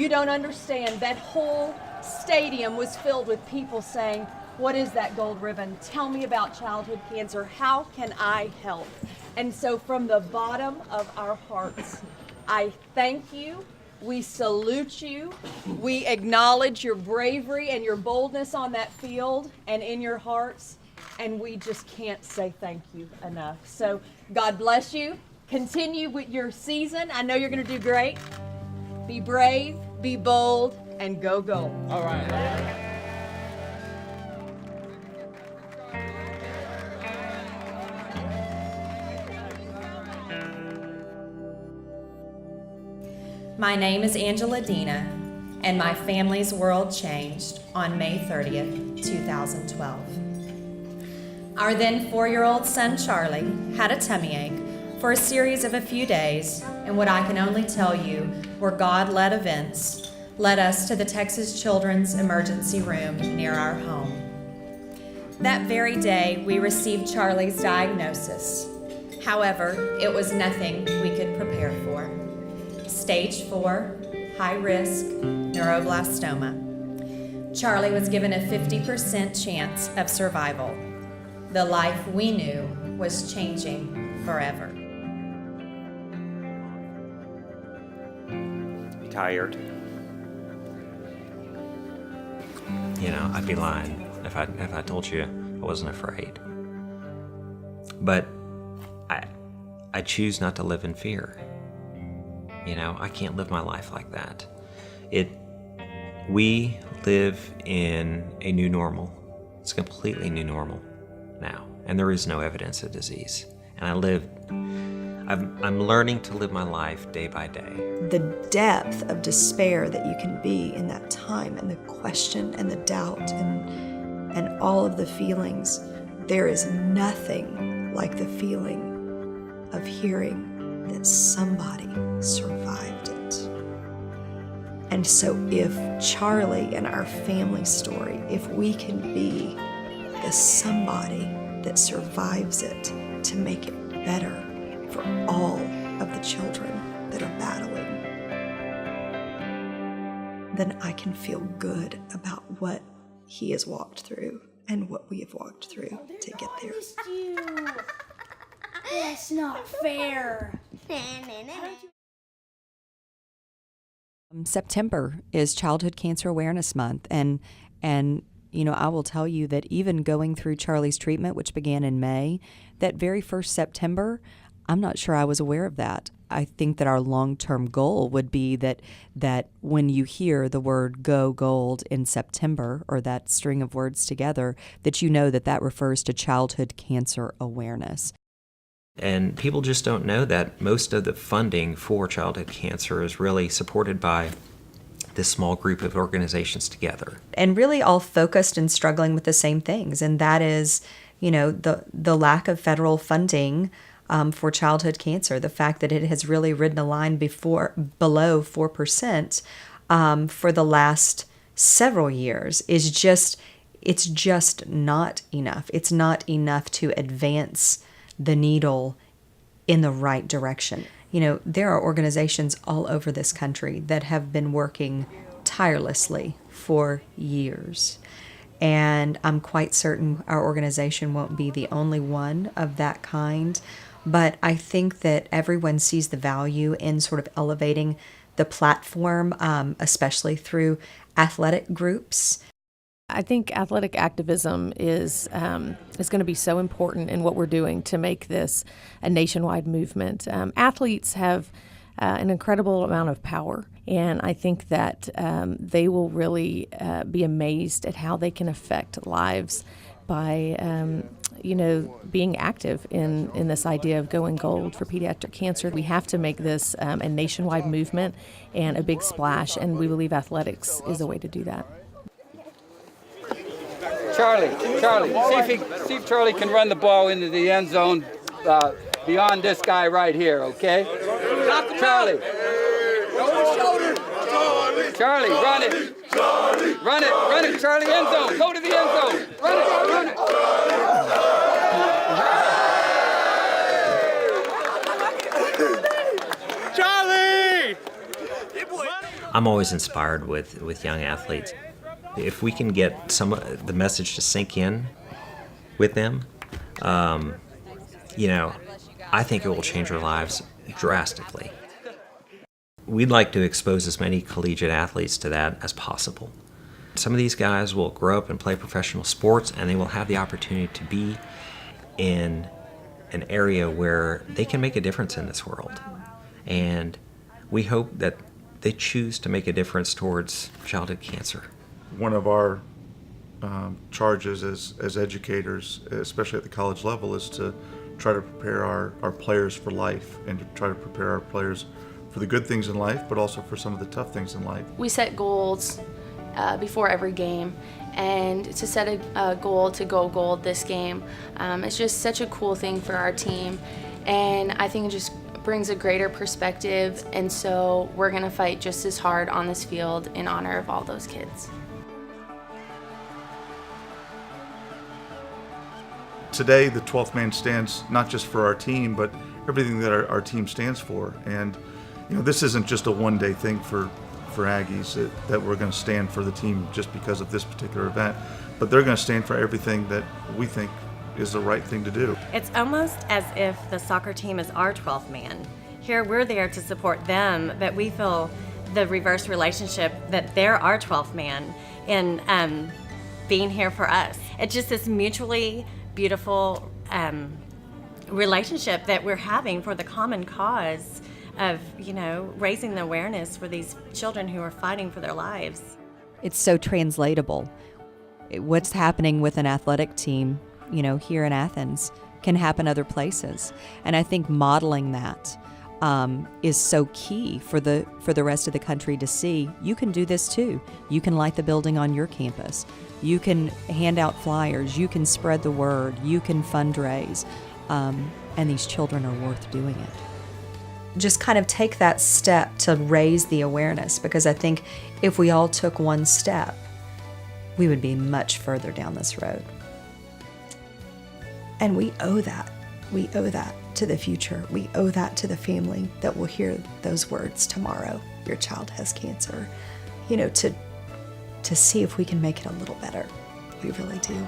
You don't understand. That whole stadium was filled with people saying, what is that gold ribbon? Tell me about childhood cancer. How can I help? And so from the bottom of our hearts, I thank you. We salute you. We acknowledge your bravery and your boldness on that field and in your hearts. And we just can't say thank you enough. So God bless you. Continue with your season. I know you're going to do great. Be brave, be bold, and go gold. All right. My name is Angela Dina, and my family's world changed on May 30th, 2012. Our then 4-year-old son, Charlie, had a tummy ache for a series of a few days, and what I can only tell you were God-led events led us to the Texas Children's Emergency Room near our home. That very day, we received Charlie's diagnosis. However, it was nothing we could prepare for. Stage 4, high-risk neuroblastoma. Charlie was given a 50% chance of survival. The life we knew was changing forever. Tired. You know, I'd be lying if I told you I wasn't afraid. But I choose not to live in fear. You know, I can't live my life like that. We live in a new normal. It's a completely new normal now, and there is no evidence of disease. And I'm learning to live my life day by day. The depth of despair that you can be in that time, and the question and the doubt and all of the feelings, there is nothing like the feeling of hearing that somebody survived it. And so if Charlie and our family story, if we can be the somebody that survives it to make it better for all of the children that are battling, then I can feel good about what he has walked through and what we have walked through to get there. That's not fair. September is Childhood Cancer Awareness Month, and you know, I will tell you that even going through Charlie's treatment, which began in May, that very first September, I'm not sure I was aware of that. I think that our long-term goal would be that when you hear the word Go Gold in September, or that string of words together, that you know that refers to childhood cancer awareness. And people just don't know that most of the funding for childhood cancer is really supported by this small group of organizations together. And really all focused and struggling with the same things, and that is, you know, the lack of federal funding for childhood cancer, the fact that it has really ridden a line below 4% for the last several years is it's just not enough. It's not enough to advance the needle in the right direction. You know, there are organizations all over this country that have been working tirelessly for years. And I'm quite certain our organization won't be the only one of that kind. But I think that everyone sees the value in sort of elevating the platform, especially through athletic groups. I think athletic activism is going to be so important in what we're doing to make this a nationwide movement. Athletes have an incredible amount of power, and I think that they will really be amazed at how they can affect lives by being active in this idea of going gold for pediatric cancer. We have to make this a nationwide movement and a big splash, and we believe athletics is a way to do that. Charlie, see if Charlie can run the ball into the end zone beyond this guy right here, okay? Charlie, run it. Run it, Charlie, end zone. Go to the end zone. Run it. Charlie! I'm always inspired with young athletes. If we can get the message to sink in with them, I think it will change their lives drastically. We'd like to expose as many collegiate athletes to that as possible. Some of these guys will grow up and play professional sports, and they will have the opportunity to be in an area where they can make a difference in this world. And we hope that they choose to make a difference towards childhood cancer. One of our charges as educators, especially at the college level, is to try to prepare our players for life and to try to prepare our players for the good things in life, but also for some of the tough things in life. We set goals before every game, and to set a goal to go gold this game, it's just such a cool thing for our team, and I think it just brings a greater perspective, and so we're going to fight just as hard on this field in honor of all those kids. Today, the 12th man stands not just for our team, but everything that our team stands for. And this isn't just a one-day thing for Aggies that we're going to stand for the team just because of this particular event, but they're going to stand for everything that we think is the right thing to do. It's almost as if the soccer team is our 12th man. Here we're there to support them, but we feel the reverse relationship that they're our 12th man in being here for us. It's just this mutually beautiful relationship that we're having for the common cause of, raising the awareness for these children who are fighting for their lives. It's so translatable. What's happening with an athletic team, here in Athens can happen other places. And I think modeling that is so key for the rest of the country to see. You can do this too. You can light the building on your campus. You can hand out flyers. You can spread the word. You can fundraise. And these children are worth doing it. Just kind of take that step to raise the awareness, because I think if we all took one step, we would be much further down this road. And we owe that. We owe that to the future. We owe that to the family that will hear those words tomorrow. Your child has cancer. To see if we can make it a little better. We really do.